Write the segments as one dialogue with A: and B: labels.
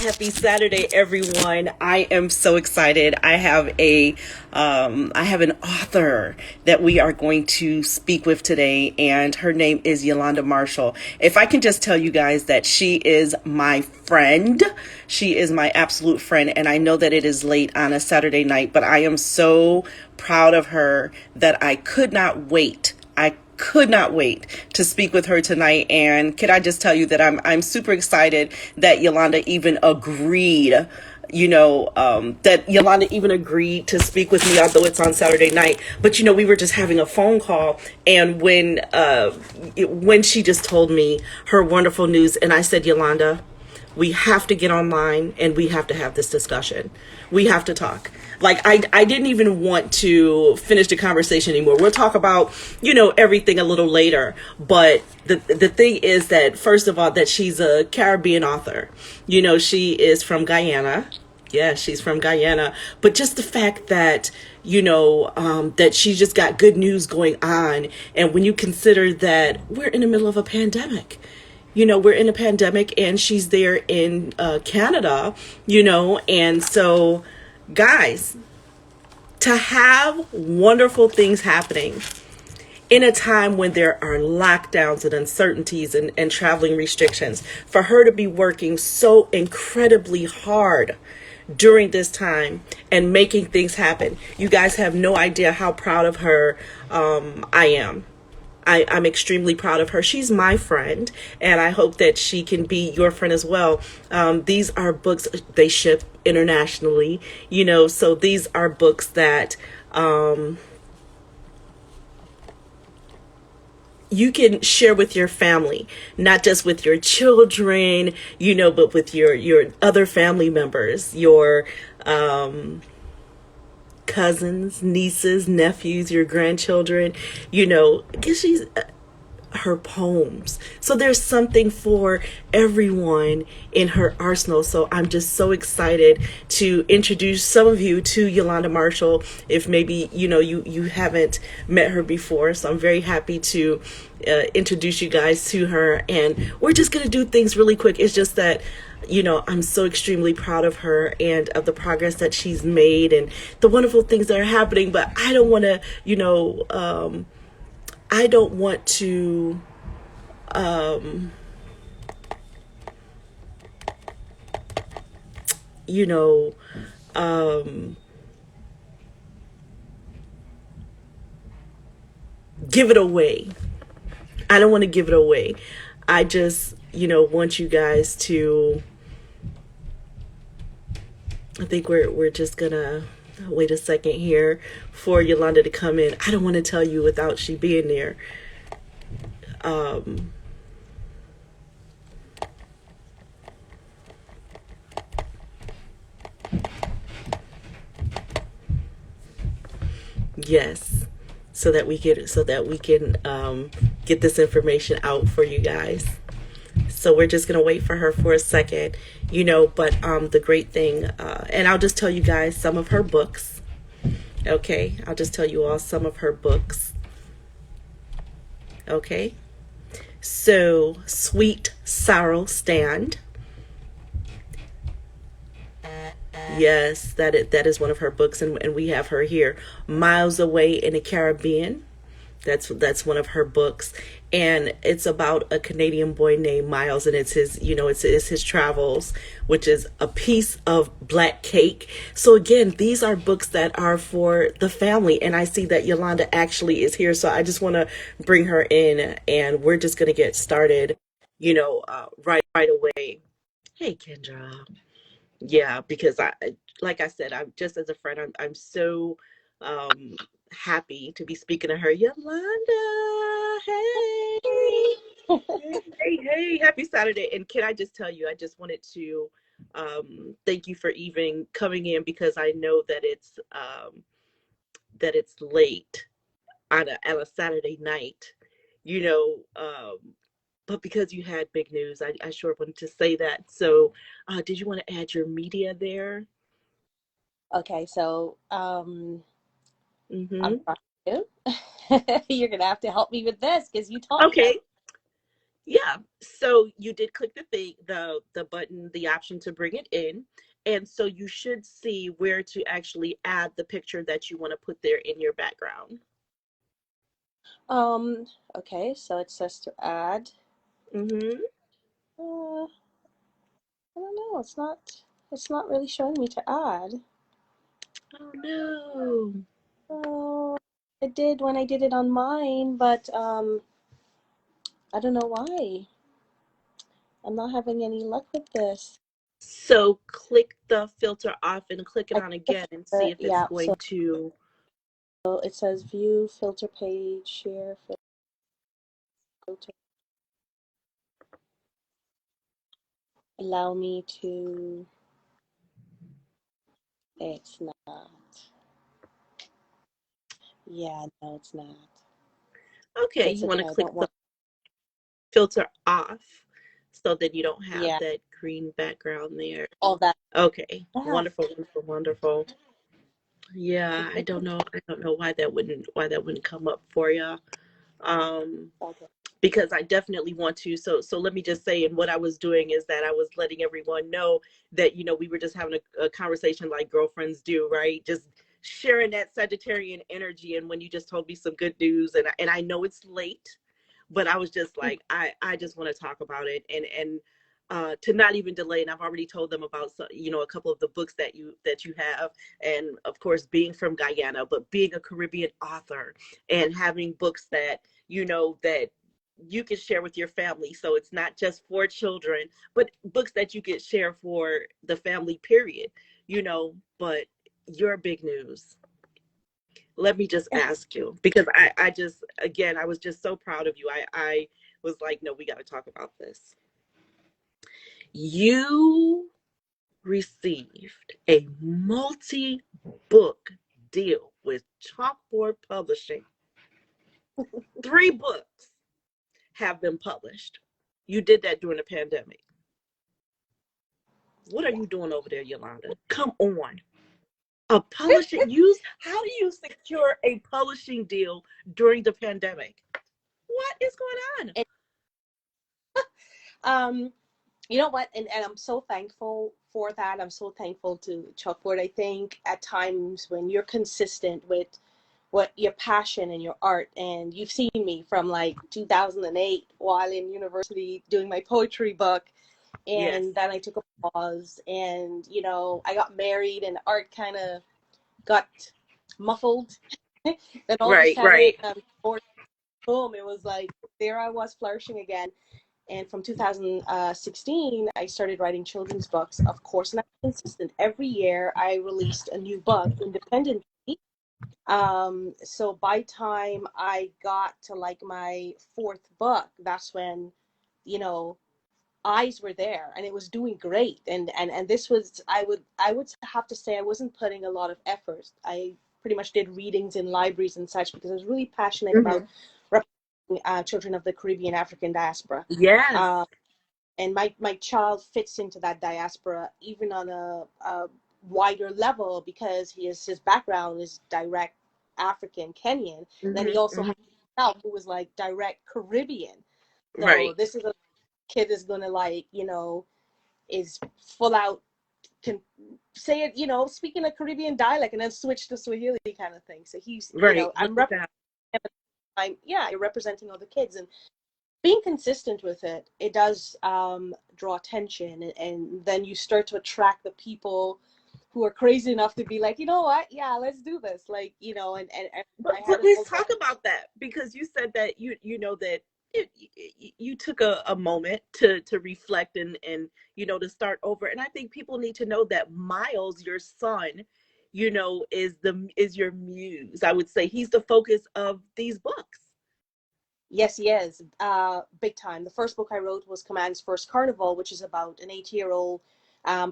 A: Happy Saturday, everyone. I am so excited. I have an author that we are going to speak with today, and her name is Yolanda Marshall. If I can just tell you guys that she is my friend. She is my absolute friend, and I know that it is late on a Saturday night, but I am so proud of her that I could not wait. I could not wait to speak with her tonight. And can I just tell you that I'm super excited that Yolanda even agreed, that Yolanda even agreed to speak with me, although it's on Saturday night. But we were just having a phone call, and when she just told me her wonderful news, and I said, Yolanda, we have to get online and we have to have this discussion. We have to talk. Like, I didn't even want to finish the conversation anymore. We'll talk about, everything a little later. But the thing is that, first of all, that she's a Caribbean author. She is from Guyana. Yeah, she's from Guyana. But just the fact that, that she just got good news going on. And when you consider that we're in the middle of a pandemic, we're in a pandemic, and she's there in Canada, and so, guys, to have wonderful things happening in a time when there are lockdowns and uncertainties and traveling restrictions, for her to be working so incredibly hard during this time and making things happen. You guys have no idea how proud of her I am. I'm extremely proud of her. She's my friend, and I hope that she can be your friend as well. These are books, they ship internationally, so these are books that you can share with your family, not just with your children, but with your other family members, your cousins, nieces, nephews, your grandchildren, because she's her poems. So there's something for everyone in her arsenal. So I'm just so excited to introduce some of you to Yolanda Marshall, if maybe, you haven't met her before. So I'm very happy to introduce you guys to her. And we're just going to do things really quick. It's just that I'm so extremely proud of her and of the progress that she's made and the wonderful things that are happening. But I don't want to, I don't want to, give it away. I don't want to give it away. I just, want you guys to, I think we're just gonna wait a second here for Yolanda to come in. I don't want to tell you without she being there. Yes, so that we can get this information out for you guys. So we're just gonna wait for her for a second, but the great thing, and I'll just tell you guys some of her books. Okay, I'll just tell you all some of her books. Okay, so Sweet Sorrow Stand. Yes, that is one of her books, and we have her here. Miles Away in the Caribbean. That's one of her books, and it's about a Canadian boy named Miles, and it's his, it's his travels, which is A Piece of Black Cake. So again, these are books that are for the family, and I see that Yolanda actually is here, so I just want to bring her in, and we're just gonna get started, right away. Hey, Kendra. Yeah, because like I said, I'm just as a friend, I'm so um happy to be speaking to her. Yolanda, hey, hey, happy Saturday. And can I just tell you, I just wanted to thank you for even coming in, because I know that it's late on a Saturday night, you know, um but because you had big news, I sure wanted to say that. So, did you want to add your media there?
B: Okay, so I'm
A: Mm-hmm.
B: trying to. You're gonna have to help me with this because you taught me.
A: Okay. Yeah. So you did click the button, the option to bring it in. And so you should see where to actually add the picture that you want to put there in your background.
B: Um, okay, so it says to add.
A: Mm-hmm.
B: I don't know. It's not really showing me to add.
A: Oh no.
B: Oh, it did when I did it on mine, but I don't know why. I'm not having any luck with this.
A: So click the filter off and click it
B: I
A: on
B: clicked
A: again and see if it's
B: yeah,
A: going to.
B: so it says view filter page, share filter. Allow me to. It's not. Yeah, no, it's not.
A: Okay,
B: It's
A: you want to
B: okay. I
A: click
B: don't
A: the
B: want.
A: filter off so that you don't have
B: Yeah,
A: that green background there.
B: all that.
A: Okay,
B: Ah,
A: wonderful, wonderful, wonderful. Yeah, I don't know why that wouldn't come up for you. Um,
B: okay.
A: because I definitely want to. So let me just say, and what I was doing is that I was letting everyone know that we were just having a conversation like girlfriends do, right? Just sharing that Sagittarian energy. And when you just told me some good news, and I know it's late, but I was just like, I just want to talk about it, and to not even delay. And I've already told them about a couple of the books that you have, and of course being from Guyana, but being a Caribbean author and having books that that you can share with your family. So it's not just for children, but books that you could share for the family, period. But your big news. Let me just ask you, because I just, again, I was just so proud of you. I was like, no, we got to talk about this. You received a multi book deal with Chalkboard Publishing. 3 books have been published. You did that during the pandemic. What are
B: Yeah.
A: you doing over there, Yolanda? Come on. A publishing use How do you secure a publishing deal during the pandemic? What is going on?
B: And, um, you know what? And I'm so thankful for that. I'm so thankful to Chalkboard. I think at times when you're consistent with what your passion and your art, and you've seen me from like 2008 while in university doing my poetry book,
A: Yes.
B: and then I took a pause, and I got married, and art kind of got muffled. Then all of a
A: Right,
B: sudden,
A: right.
B: boom, it was like there I was flourishing again. And from 2016, I started writing children's books, of course, and I'm consistent. Every year, I released a new book independently. So by time I got to like my fourth book, that's when, you know, eyes were there and it was doing great. And this was, I would have to say I wasn't putting a lot of effort. I pretty much did readings in libraries and such because I was really passionate about
A: Hmm.
B: representing children of the Caribbean African diaspora.
A: Yes.
B: Um, and my child fits into that diaspora even on a wider level because his background is direct African Kenyan, and then he
A: Hmm.
B: also
A: Hmm.
B: has himself who was like direct Caribbean. So
A: Right,
B: this is a kid is gonna is full out can say it, speaking a Caribbean dialect and then switch to Swahili kind of thing. So he's,
A: right. Look
B: I'm
A: at
B: representing
A: that.
B: him, yeah, you're representing all the kids, and being consistent with it, it does draw attention, and then you start to attract the people who are crazy enough to be like, you know what, yeah, let's do this, like, and I had
A: But
B: a
A: let's
B: full
A: talk about that, because you said that you know that you took a moment to reflect and to start over. And I think people need to know that Miles, your son, is your muse. I would say he's the focus of these books.
B: Yes, he is. Big time. The first book I wrote was Command's First Carnival, which is about an 8-year-old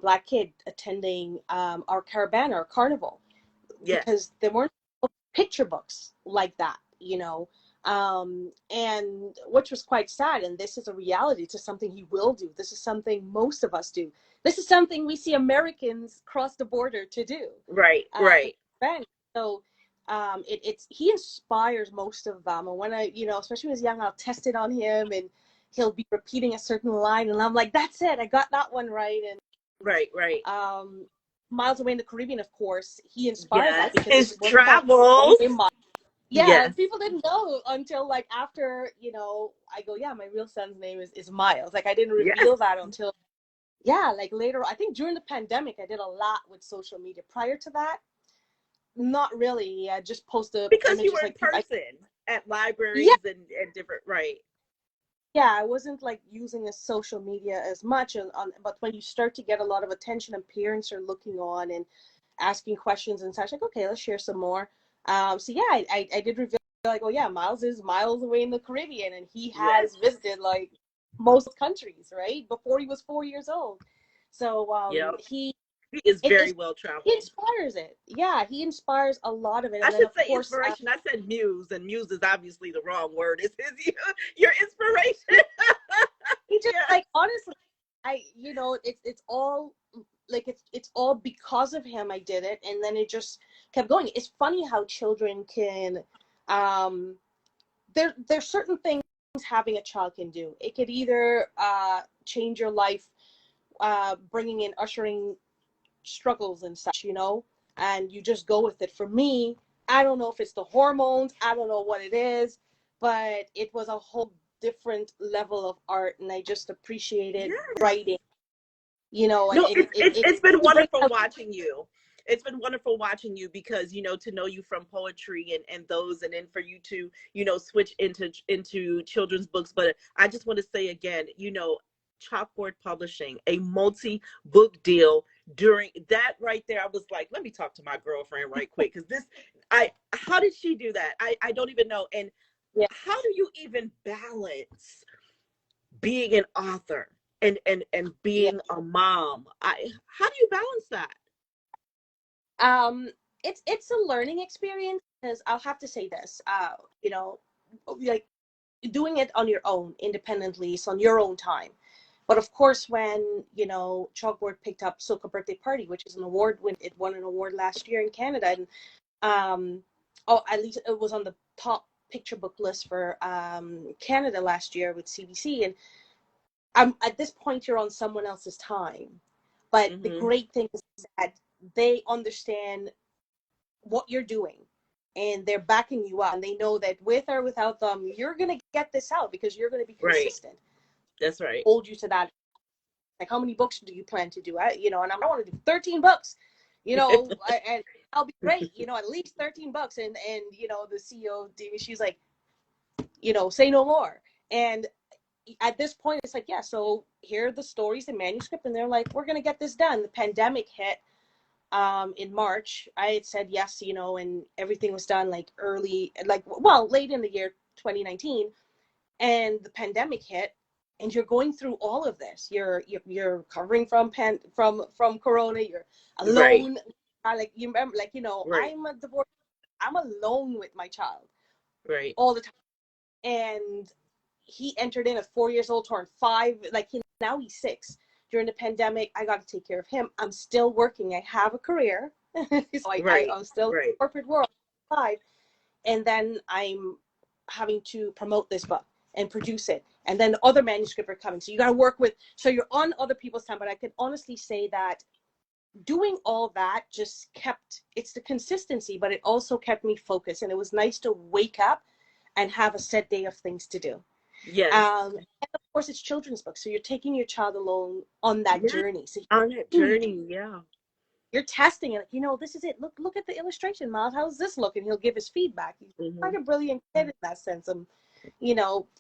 B: black kid attending our caravana, our carnival,
A: Yes.
B: because there weren't picture books like that, and which was quite sad. And this is a reality. This is something he will do. This is something most of us do. This is something we see Americans cross the border to do.
A: Right,
B: For
A: right.
B: Spanish. So it's he inspires most of them. And when I, especially when he was young, I'll test it on him, and he'll be repeating a certain line, and I'm like, that's it, I got that one right. And
A: Right, right.
B: Miles Away in the Caribbean, of course, he inspired
A: Yes,
B: that because
A: his
B: it wasn't about one
A: travels.
B: named Miles. Yeah,
A: Yes,
B: people didn't know until like after, I go, yeah, my real son's name is Miles. Like I didn't
A: yes.
B: reveal that until, yeah, like later. I think during the pandemic, I did a lot with social media. Prior to that, not really. I just posted
A: Because you
B: images
A: were in
B: like people.
A: person at
B: Yeah,
A: libraries and different, right.
B: yeah, I wasn't like using the social media as much but when you start to get a lot of attention and parents are looking on and asking questions and such, like, okay, let's share some more. So yeah, I did reveal, like, oh yeah, Miles is Miles Away in the Caribbean, and he
A: Yes,
B: has visited like most countries, right, before he was 4 years old. So
A: yep.
B: he
A: He is
B: it,
A: very
B: it's
A: well
B: he
A: traveled.
B: inspires it. Yeah, he inspires a lot of it,
A: I
B: and then
A: should
B: of
A: say
B: course,
A: inspiration. I said muse, and muse is obviously the wrong word. It's his, your inspiration.
B: he just
A: Yeah.
B: like honestly, it's all like it's all because of him I did it, and then it just kept going. It's funny how children can um there's certain things having a child can do. It could either change your life, bringing in ushering struggles and such, and you just go with it. For me, I don't know if it's the hormones, I don't know what it is, but it was a whole different level of art, and I just appreciated
A: Yes.
B: writing, and
A: No, it's been
B: to bring
A: wonderful
B: out.
A: watching you. It's been wonderful watching you because to know you from poetry and those, and then for you to switch into children's books. But I just want to say again, Chalkboard Publishing, a multi-book deal. During that right there, I was like, let me talk to my girlfriend right quick, because this, I how did she do that? I don't even know. And
B: Yeah.
A: how do you even balance being an author and
B: Yeah.
A: being a mom? I How do you balance that?
B: um it's a learning experience, because I'll have to say this, like doing it on your own independently, it's on your own time. But of course, when Chalkboard picked up Soka Birthday Party, which is an award, when it won an award last year in Canada, and oh, at least it was on the top picture book list for Canada last year with CBC. And I'm at this point, you're on someone else's time. But the
A: Mm-hmm.
B: great thing is that they understand what you're doing, and they're backing you up, and they know that with or without them, you're going to get this out because you're going to be
A: Right.
B: consistent.
A: That's right.
B: Hold you to that. Like, how many books do you plan to do? And I want to do 13 books, and I'll be great, at least 13 books. And the CEO, Davy, she's like, say no more. And at this point, it's like, yeah, so here are the stories and manuscript. And they're like, we're going to get this done. The pandemic hit in March. I had said yes, and everything was done like early, like, well, late in the year 2019, and the pandemic hit, and you're going through all of this. You're recovering from Corona. You're
A: Right.
B: alone. Like, you remember, like,
A: Right.
B: I'm a divorce. I'm alone with my child
A: Right.
B: all the time, and he entered in at 4 years old, turned five. Like, now he's six. During the pandemic, I got to take care of him. I'm still working. I have a career, so
A: Right.
B: I'm still in
A: Right.
B: the corporate world. Five, and then I'm having to promote this book and produce it, and then the other manuscripts are coming, so you got to work with, so you're on other people's time. But I can honestly say that doing all that just kept, it's the consistency, but it also kept me focused, and it was nice to wake up and have a set day of things to do.
A: Yes.
B: And of course, it's children's books, so you're taking your child along on that
A: Yeah.
B: journey. So
A: On that journey. Yeah.
B: you're testing it, like, this is it. Look at the illustration, Miles. How's this look? And he'll give his feedback. He's
A: Mm-hmm.
B: quite a brilliant kid in that sense. I'm,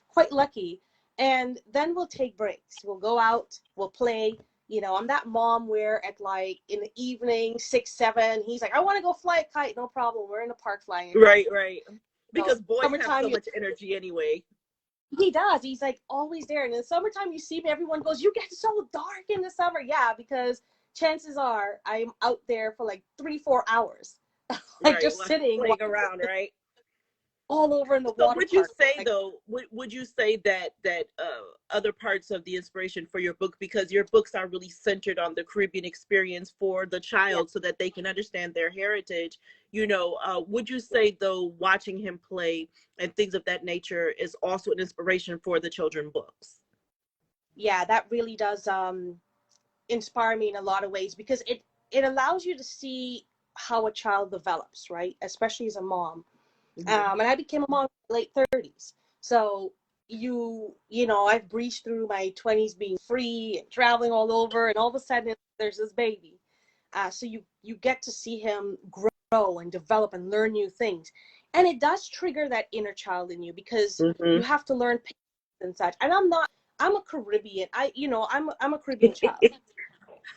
B: quite lucky. And then we'll take breaks. We'll go out. We'll play. I'm that mom where at like in the evening, 6, 7, he's like, I want to go fly a kite. No problem. We're in the park flying a kite.
A: Right. Right. Because boys have
B: Summertime,
A: so much energy anyway.
B: he does. He's like always there. And in the summertime, you see me, everyone goes, you get so dark in the summer. Yeah, because chances are I'm out there for like 3, 4 hours, like
A: Right.
B: just sitting
A: Playing around. Right.
B: all over in the
A: So
B: water
A: would you
B: park.
A: say
B: Like,
A: though, would you say that other parts of the inspiration for your book, because your books are really centered on the Caribbean experience for the
B: yeah.
A: child so that they can understand their heritage, would you say though watching him play and things of that nature is also an inspiration for the children books?
B: yeah, that really does inspire me in a lot of ways, because it allows you to see how a child develops, right? Especially as a mom.
A: Hmm.
B: And I became a mom in my late 30s. So you know, I've breezed through my 20s being free and traveling all over, and all of a sudden there's this baby. So you get to see him grow and develop and learn new things, and it does trigger that inner child in you, because
A: Hmm.
B: you have to learn patience and such. And I'm a Caribbean. I'm a Caribbean child.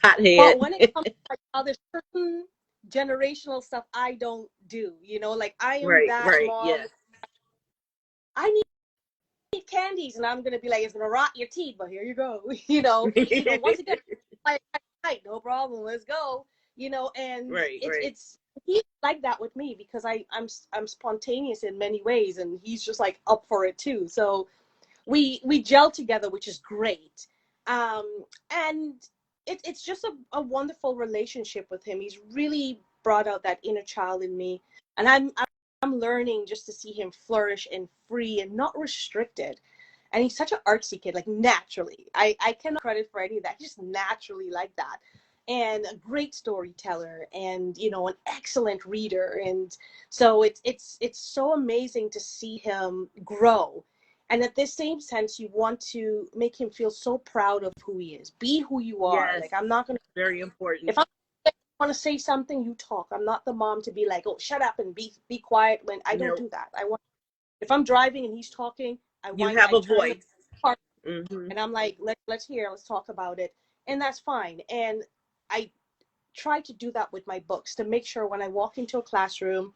A: Hothead.
B: But when it comes to my child, there's certain generational stuff I don't do. You know, like I am
A: Right,
B: that
A: right,
B: mom.
A: yes.
B: I need candies, and I'm gonna be like, it's gonna rot your teeth, but here you go. You know, once again, like, right, no problem, let's go. You know, and
A: Right, right.
B: it's he's like that with me, because I'm spontaneous in many ways, and he's just like up for it too. So we gel together, which is great. And it's just a wonderful relationship with him. He's really brought out that inner child in me, and I'm learning just to see him flourish and free and not restricted. And he's such an artsy kid, like naturally. I cannot credit for any of that. He's just naturally like that. And a great storyteller, and you know, an excellent reader. And so it's so amazing to see him grow. And at this same sense, you want to make him feel so proud of who he is. Be who you are.
A: Yes,
B: Like, I'm not gonna,
A: very important.
B: if I want to say something, you talk. I'm not the mom to be like, oh, shut up and be quiet. When I don't
A: No,
B: do that. I want, if I'm driving and he's talking,
A: you have
B: I
A: a
B: turn the
A: voice.
B: car,
A: Hmm.
B: and I'm like, let's hear, let's talk about it. And that's fine. And I try to do that with my books, to make sure when I walk into a classroom,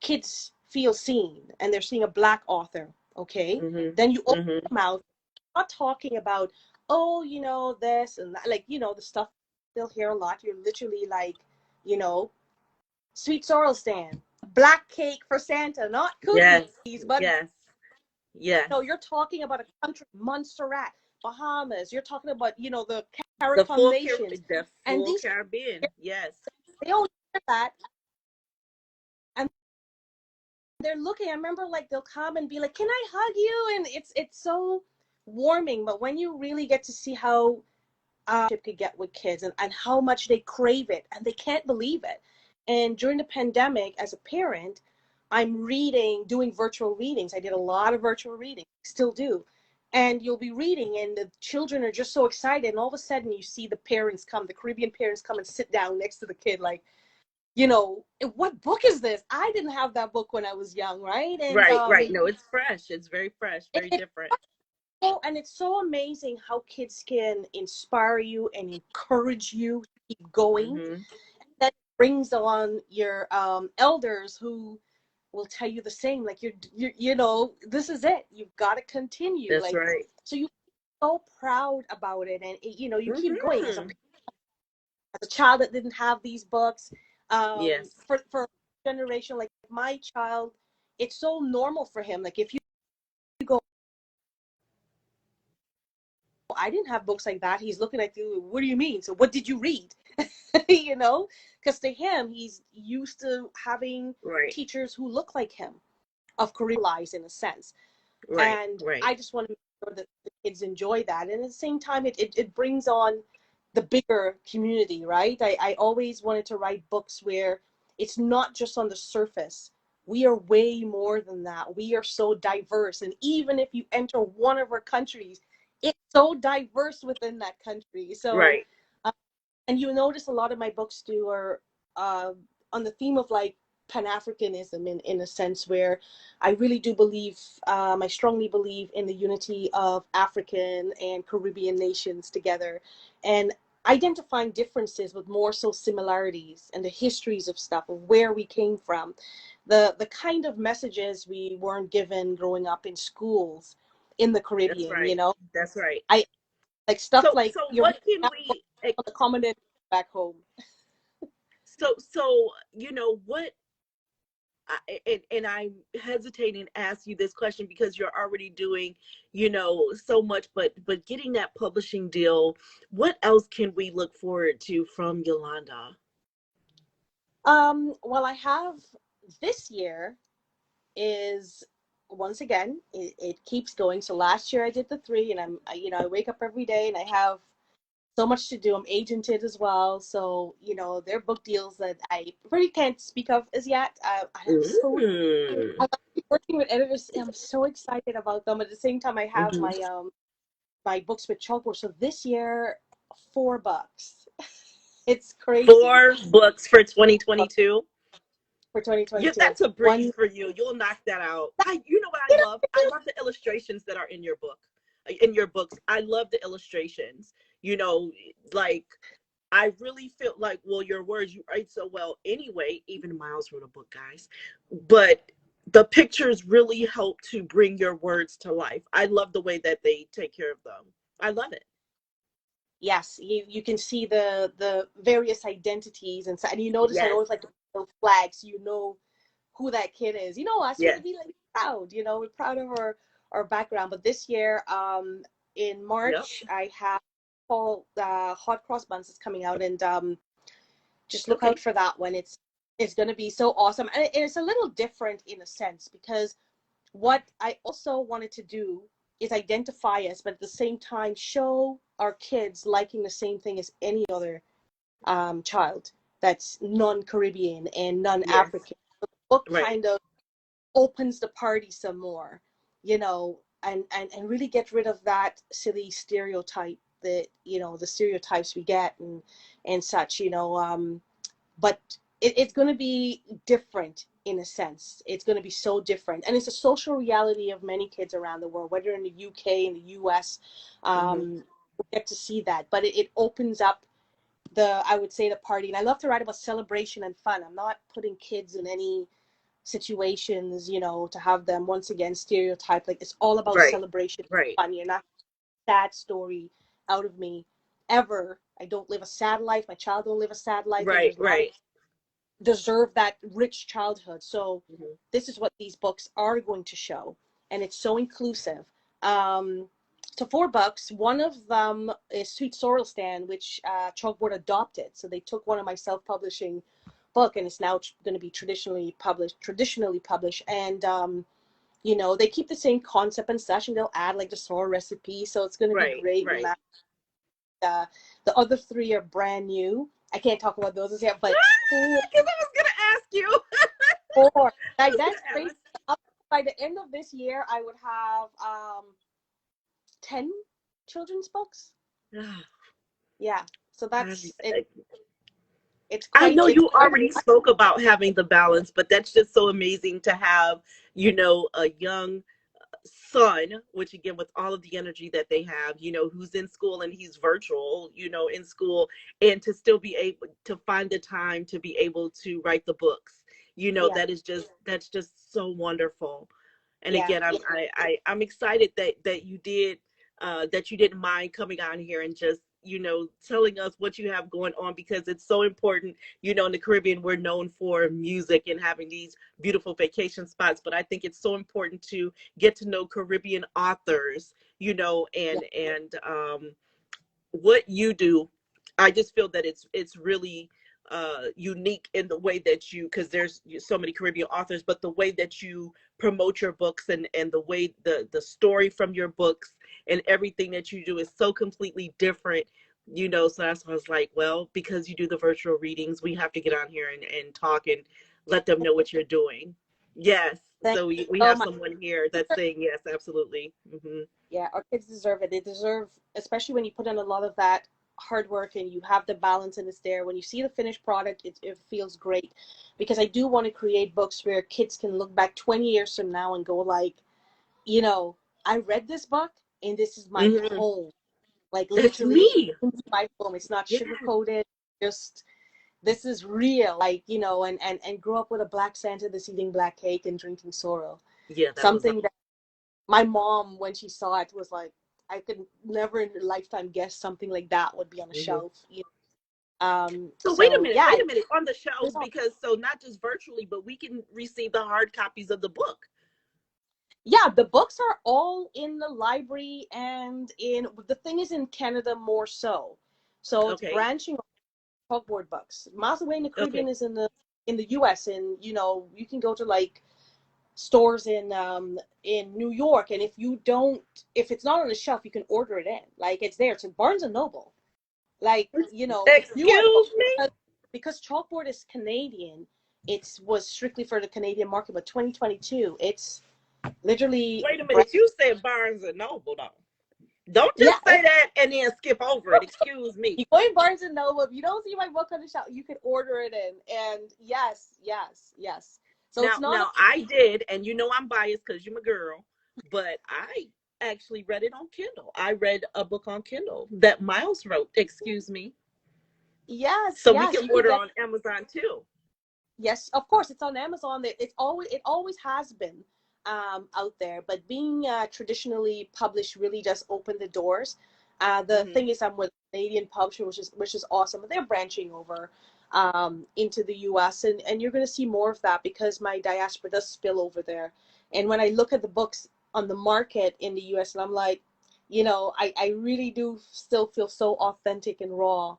B: kids feel seen and they're seeing a Black author. Okay.
A: Hmm.
B: Then you open
A: Hmm.
B: your mouth, not talking about, oh, you know, this and that, like, you know, the stuff they'll hear a lot. You're literally like, you know, sweet sorrel stand, black cake for Santa, not cookies,
A: Yes,
B: but
A: yes, yes.
B: no, you're talking about a country, Montserrat, Bahamas. You're talking about, you know, the CARICOM nations,
A: The
B: and
A: full
B: these
A: Caribbean. Yes.
B: they always hear that, and they're looking. I remember, like, they'll come and be like, "Can I hug you?" And it's so warming. But when you really get to see how could get with kids, and how much they crave it and they can't believe it. And during the pandemic, as a parent, I'm doing virtual readings. I did a lot of virtual reading, still do. And you'll be reading, and the children are just so excited. And all of a sudden, you see the parents come, the Caribbean parents come and sit down next to the kid, like, you know, what book is this? I didn't have that book when I was young, right? And
A: Right, right. No, it's fresh. It's very fresh,
B: it,
A: very
B: it
A: different.
B: oh, and it's so amazing how kids can inspire you and encourage you to keep going.
A: Hmm.
B: That brings on your elders, who will tell you the same, like, you know, this is it, you've got to continue,
A: That's
B: like,
A: right.
B: so you so proud about it. And you know, you keep going as
A: Hmm.
B: a child that didn't have these books,
A: Yes,
B: for generation like my child, it's so normal for him. Like, if you go, I didn't have books like that, he's looking at you, what do you mean? So what did you read? You know, because to him, he's used to having
A: right,
B: teachers who look like him, of Korean lives, in a sense.
A: right,
B: And
A: right.
B: I just want to make sure that the kids enjoy that. And at the same time, it brings on the bigger community, right? I always wanted to write books where it's not just on the surface. We are way more than that. We are so diverse. And even if you enter one of our countries, it's so diverse within that country. So,
A: Right.
B: uh, and you notice a lot of my books do are uh, on the theme of, like, Pan-Africanism, in a sense, where I really do believe, I strongly believe in the unity of African and Caribbean nations together, and identifying differences with more so similarities, and the histories of stuff, of where we came from, the kind of messages we weren't given growing up in schools in the
A: That's
B: Caribbean. You
A: right.
B: know,
A: That's right.
B: I like stuff like
A: So
B: you're
A: what
B: reading
A: can
B: on
A: we
B: the common back home.
A: what and I'm hesitating to ask you this question because you're already doing, so much, but getting that publishing deal, what else can we look forward to from Yolanda?
B: Well, I have, this year is once again, it keeps going. So last year I did the three, and I wake up every day and I have so much to do. I'm agented as well. So, there are book deals that I really can't speak of as yet.
A: Mm.
B: I love working with editors. I'm so excited about them. At the same time, I have
A: Hmm.
B: my books with chalkboard. So this year, $4. It's crazy
A: 4 books for 2022.
B: for
A: Yeah,
B: 2022.
A: that's a breeze
B: One,
A: for you. You'll knock that out. You know what I love? I love the illustrations that are in your book, in your books. I love the illustrations. You know, like I really feel like, well, your words you write so well anyway. Even Miles wrote a book, guys, but the pictures really help to bring your words to life. I love the way that they take care of them. I love it.
B: yes, you can see the various identities, and you notice I
A: Yes.
B: always like to put flags, so you know who that kid is. Us, we're to
A: Yes.
B: be like proud. We're proud of our background. But this year, in
A: Yep.
B: March, I have called Hot Cross Buns is coming out, and just look out
A: Okay.
B: for that one. It's going to be so awesome, and it's a little different in a sense because what I also wanted to do is identify us, but at the same time show our kids liking the same thing as any other child that's non-Caribbean and
A: Yes.
B: non-African. The book
A: Right.
B: kind of opens the party some more, and really get rid of that silly stereotype that, the stereotypes we get and such, but it's going to be different in a sense. It's going to be so different. And it's a social reality of many kids around the world, whether in the UK, in the US,
A: Hmm.
B: we get to see that. But it opens up I would say, the party. And I love to write about celebration and fun. I'm not putting kids in any situations, to have them once again stereotyped. Like, it's all about
A: Right.
B: celebration
A: Right.
B: and fun. You're not sad story out of me ever. I don't live a sad life. My child don't live a sad life. And
A: Right.
B: there's a lot of
A: Right.
B: deserve that rich childhood. So
A: Hmm.
B: this is what these books are going to show, and it's so inclusive. Um, so $4. One of them is Sweet Sorrel Stand, which Chalkboard adopted. So they took one of my self-publishing book, and it's now going to be traditionally published, and they keep the same concept and such, and they'll add like the sorrel recipe. So it's going to be
A: Right.
B: great. And
A: Right.
B: the other three are brand new. I can't talk about those as yet, but four
A: Because I was gonna ask you.
B: Four.
A: I
B: Like,
A: was
B: that's
A: gonna
B: crazy. By the end of this year, I would have 10 children's books.
A: ask.
B: Yeah. So that's it. It's
A: I
B: quite
A: know
B: it's
A: you
B: quite
A: already spoke about having the balance, but that's just so amazing to have, a young son, which again, with all of the energy that they have, who's in school and he's virtual, in school, and to still be able to find the time to be able to write the books,
B: yeah,
A: that's just so wonderful. And
B: yeah,
A: again,
B: yeah.
A: I'm excited that you didn't mind coming on here and just telling us what you have going on, because it's so important. In the Caribbean, we're known for music and having these beautiful vacation spots, but I think it's so important to get to know Caribbean authors,
B: Yeah.
A: and what you do. I just feel that it's really unique in the way that because there's so many Caribbean authors, but the way that you promote your books, and the way the story from your books and everything that you do is so completely different. So that's why I was like, well, because you do the virtual readings, we have to get on here and talk and let them know what you're doing. Yes.
B: Thank
A: So we
B: you so
A: have
B: much.
A: someone here that's saying yes, absolutely. Hmm.
B: Yeah, our kids deserve it. They deserve, especially when you put in a lot of that hard work and you have the balance and it's there. When you see the finished product, it feels great. Because I do want to create books where kids can look back 20 years from now and go like, you know, I read this book and this is my
A: Hmm.
B: home. Like,
A: That's
B: literally,
A: me.
B: it's my home. It's not
A: Yeah.
B: sugar-coated. Just, this is real. Like, and grew up with a black Santa that's eating black cake and drinking sorrel.
A: Yeah, that was
B: Something that my mom, when she saw it, was like, I could never in a lifetime guess something like that would be on a
A: mhm.
B: shelf.
A: So
B: So yeah,
A: wait a minute on the
B: there's
A: shelves,
B: all,
A: because so not just virtually, but we can receive the hard copies of the book.
B: yeah, the books are all in the library, and the thing is in Canada more so. So it's
A: Okay.
B: branching chalkboard books. Miles Away in the
A: Okay.
B: Caribbean is in the US, and you can go to like stores in New York, and if it's not on the shelf, you can order it in. Like it's there. It's in Barnes and Noble. Like, US
C: Excuse me?
B: because chalkboard is Canadian, it was strictly for the Canadian market, but 2022, it's literally
C: Wait a minute. You said Barnes and Noble, though. Don't
B: yeah,
C: just say that and then skip over it. Excuse me.
B: you go in Barnes and Noble, if you don't see my book on the shelf, you can order it in. And yes, yes, yes. So it's not a
C: Now I did, and I'm biased because you're my girl, but I actually read it on Kindle. I read a book on Kindle that Miles wrote. Excuse me.
B: yes,
C: So we
B: yes,
C: can
B: you can
C: order
B: get.
C: on Amazon too.
B: Yes, of course, it's on Amazon. It always has been out there. But being traditionally published really does open the doors. The
C: Hmm.
B: thing is, I'm with a Canadian publisher, which is awesome. But they're branching over into the U.S. and you're going to see more of that because my diaspora does spill over there. And when I look at the books on the market in the U.S., and I'm like, I really do still feel so authentic and raw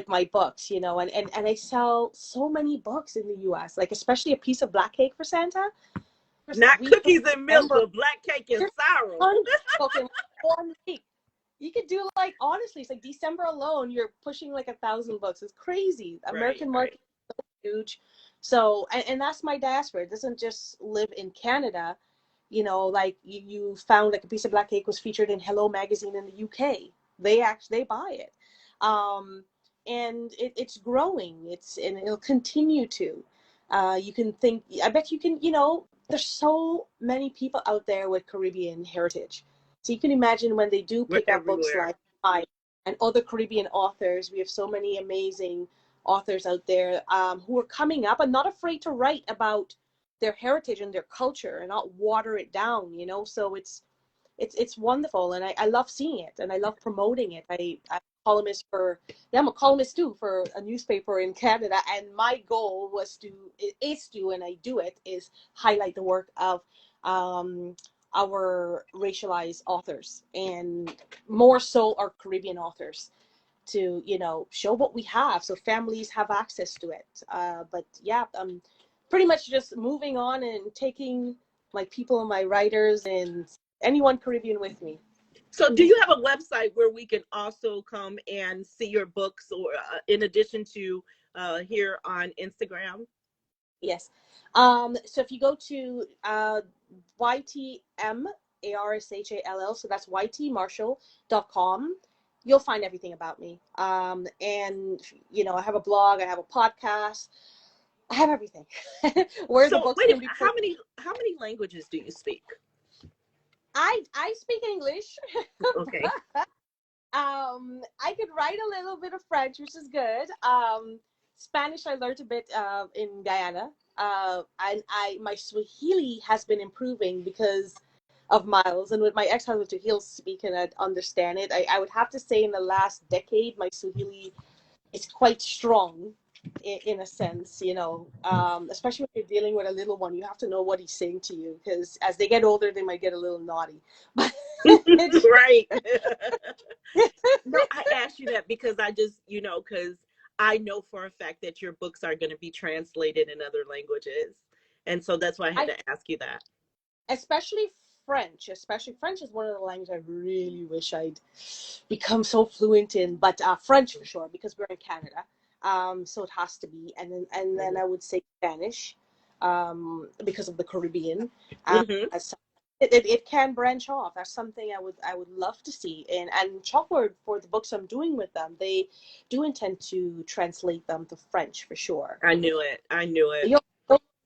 B: my books, and I sell so many books in the US, like especially a piece of black cake for Santa. First
C: Not
B: week of
C: cookies and milk,
B: December,
C: but black cake and
B: there's
C: sorrow.
B: tons of book in 1 week. You could do like honestly, it's like December alone, you're pushing like 1,000 books. It's crazy.
C: Right,
B: American
C: right.
B: market is huge. So and that's my diaspora. It doesn't just live in Canada. Like you found like a piece of black cake was featured in Hello magazine in the UK. They buy it. Um, and it's growing. And it'll continue to. You can think. I bet you can. There's so many people out there with Caribbean heritage. So you can imagine when they do
C: We're
B: pick up books
C: everywhere.
B: like I and other Caribbean authors. We have so many amazing authors out there who are coming up and not afraid to write about their heritage and their culture and not water it down. So it's wonderful, and I love seeing it, and I love promoting it. I'm a columnist I'm a columnist too for a newspaper in Canada, and my goal and I do it, is highlight the work of um, our racialized authors, and more so our Caribbean authors, to show what we have so families have access to it. But yeah, I'm pretty much just moving on and taking my people and my writers and anyone Caribbean with me.
C: So, do you have a website where we can also come and see your books, or in addition to here on Instagram?
B: Yes. So if you go to YTMARSHALL, so that's ytmarshall.com, you'll find everything about me. And I have a blog, I have a podcast, I have everything where the
C: So,
B: books
C: wait a
B: can
C: minute.
B: be
C: How many languages do you speak?
B: I speak English.
C: Okay.
B: I could write a little bit of French, which is good. Spanish I learned a bit in Guyana. And my Swahili has been improving because of Miles, and with my ex-husband too, he'll speak and I'd understand it. I would have to say in the last decade, my Swahili is quite strong in a sense, especially when you're dealing with a little one. You have to know what he's saying to you because as they get older, they might get a little naughty. But it's
C: Right. No, I asked you that because because I know for a fact that your books are going to be translated in other languages. And so that's why I had
B: I
C: to ask you that.
B: especially French is one of the languages I really wish I'd become so fluent in, but French for sure because we're in Canada, so it has to be, and then I would say Spanish, because of the Caribbean.
C: Hmm.
B: So it can branch off. That's something I would love to see, and Chalkboard, for the books I'm doing with them, they do intend to translate them to French for sure.
C: I knew it. I knew it.
B: You'll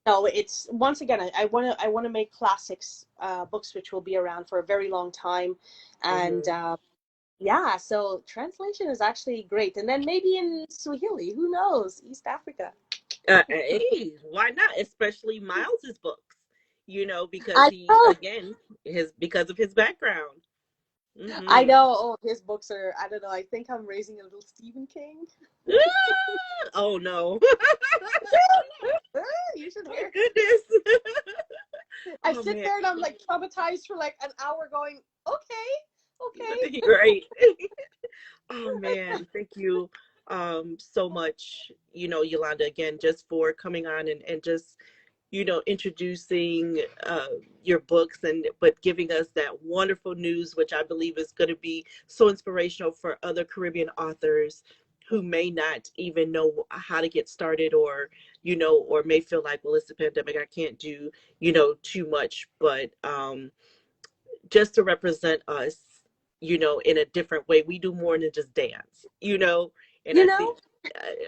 B: know it's once again. I want to make classics, books which will be around for a very long time, and
C: Hmm.
B: yeah. So translation is actually great, and then maybe in Swahili, who knows, East Africa.
C: Hey, why not? Especially Miles's books, because
B: I
C: he,
B: know,
C: again, because of his background.
B: I
C: Hmm.
B: know. Oh, his books are. I don't know. I think I'm raising a little Stephen King.
C: Oh no.
B: You should
C: Oh
B: hear.
C: goodness.
B: I
C: Oh
B: sit
C: man.
B: there and I'm like traumatized for like an hour, going, okay, okay.
C: Right. Oh man, thank you so much, Yolanda, again, just for coming on and just introducing your books, and but giving us that wonderful news, which I believe is going to be so inspirational for other Caribbean authors who may not even know how to get started, or or may feel like, well, it's the pandemic, I can't do too much, but just to represent us, in a different way. We do more than just dance. And
B: You
C: I
B: know,
C: think,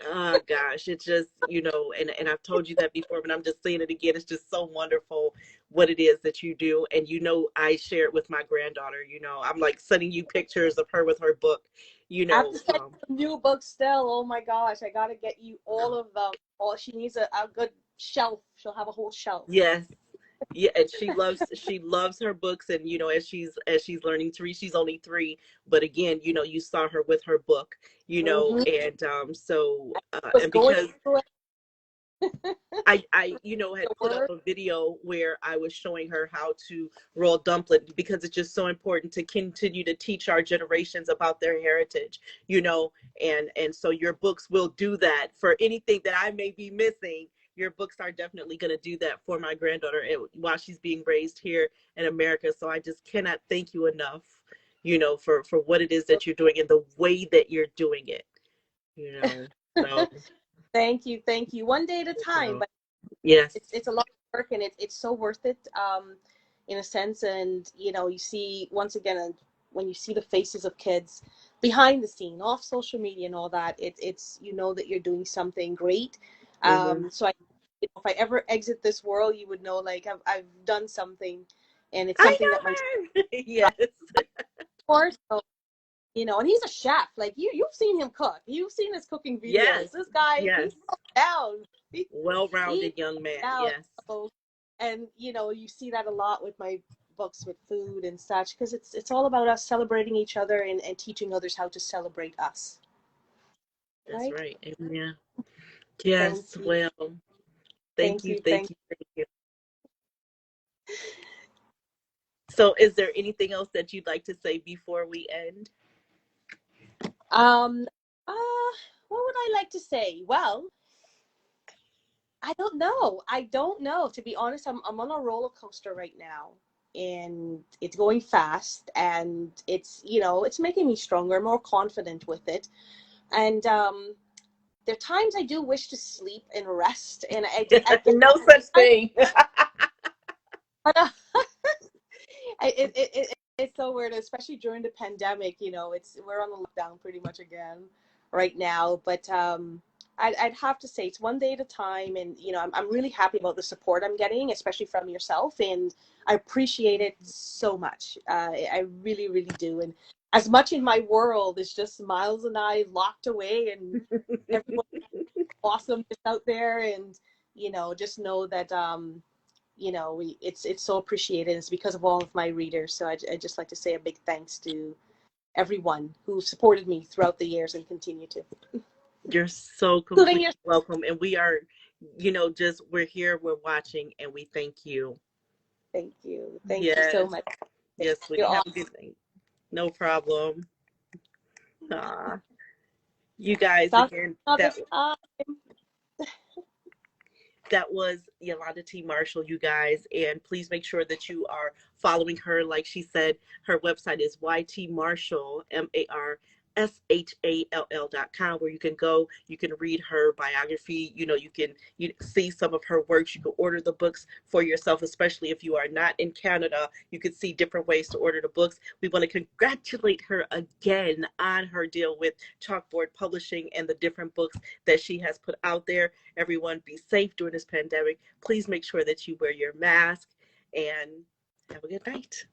C: oh gosh, it's just, and I've told you that before, but I'm just saying it again. It's just so wonderful what it is that you do. And, I share it with my granddaughter. I'm like sending you pictures of her with her book, you
B: I have
C: know.
B: to send you some new books still. Oh my gosh, I gotta get you all of them. All she needs a good shelf. She'll have a whole shelf.
C: Yes. Yeah, and she loves her books, and as she's learning to read. She's only 3, but again, you saw her with her book,
B: Mm-hmm.
C: and so
B: Was
C: and
B: going
C: because
B: through it,
C: I had
B: the
C: put up
B: word.
C: a video where I was showing her how to roll dumpling, because it's just so important to continue to teach our generations about their heritage, and so your books will do that. For anything that I may be missing, your books are definitely going to do that for my granddaughter, while she's being raised here in America. So I just cannot thank you enough, for what it is that you're doing and the way that you're doing it, you know. So,
B: Thank you, thank you. One day at a time,
C: so
B: but
C: yes.
B: it's a lot of work, and it's so worth it, in a sense. And you see once again, when you see the faces of kids behind the scene, off social media and all that, it's that you're doing something great.
C: Hmm.
B: So if I ever exit this world, you would know, like, I've done something, and it's
C: I
B: something that my
C: know her. Yes.
B: course. So, and he's a chef. Like, you've seen him cook. You've seen his cooking
C: Yes.
B: videos. This guy,
C: Yes.
B: he's down. He
C: Well-rounded young man.
B: down.
C: Yes.
B: So, and you see that a lot with my books with food and such, because it's all about us celebrating each other, and teaching others how to celebrate us.
C: That's
B: Right?
C: right. Amen.
B: Thank
C: Yes.
B: you.
C: Well, thank
B: Thank
C: you.
B: you.
C: Thank you. Thank you. So, is there anything else that you'd like to say before we end?
B: Um, uh, what would I like to say? Well, I don't know. I don't know. To be honest, I'm on a roller coaster right now, and it's going fast, and it's making me stronger, more confident with it. And there are times I do wish to sleep and rest, and I get
C: No such
B: I,
C: thing.
B: it's so weird, especially during the pandemic. We're on the lockdown pretty much again right now, but I'd have to say it's one day at a time, and I'm really happy about the support I'm getting, especially from yourself, and I appreciate it so much. I really, really do, and as much in my world is just Miles and I locked away, and everyone awesome just out there, and just know that it's so appreciated. It's because of all of my readers. So I just like to say a big thanks to everyone who supported me throughout the years and continue to,
C: You're so
B: including
C: completely
B: your.
C: welcome, and we are, just we're here, we're watching, and we thank you.
B: Thank you so
C: Yes.
B: much.
C: Yes,
B: You're
C: sweetie. Have
B: all.
C: a good night. No problem. Aw. You guys,
B: Talk
C: again,
B: another
C: that
B: time.
C: that was Yolanda T. Marshall, you guys. And please make sure that you are following her. Like she said, her website is ytmarshall, MARSHALL.com, where you can go, you can read her biography, you see some of her works, you can order the books for yourself, especially if you are not in Canada. You can see different ways to order the books. We want to congratulate her again on her deal with Chalkboard Publishing and the different books that she has put out there. Everyone be safe during this pandemic. Please make sure that you wear your mask, and have a good night.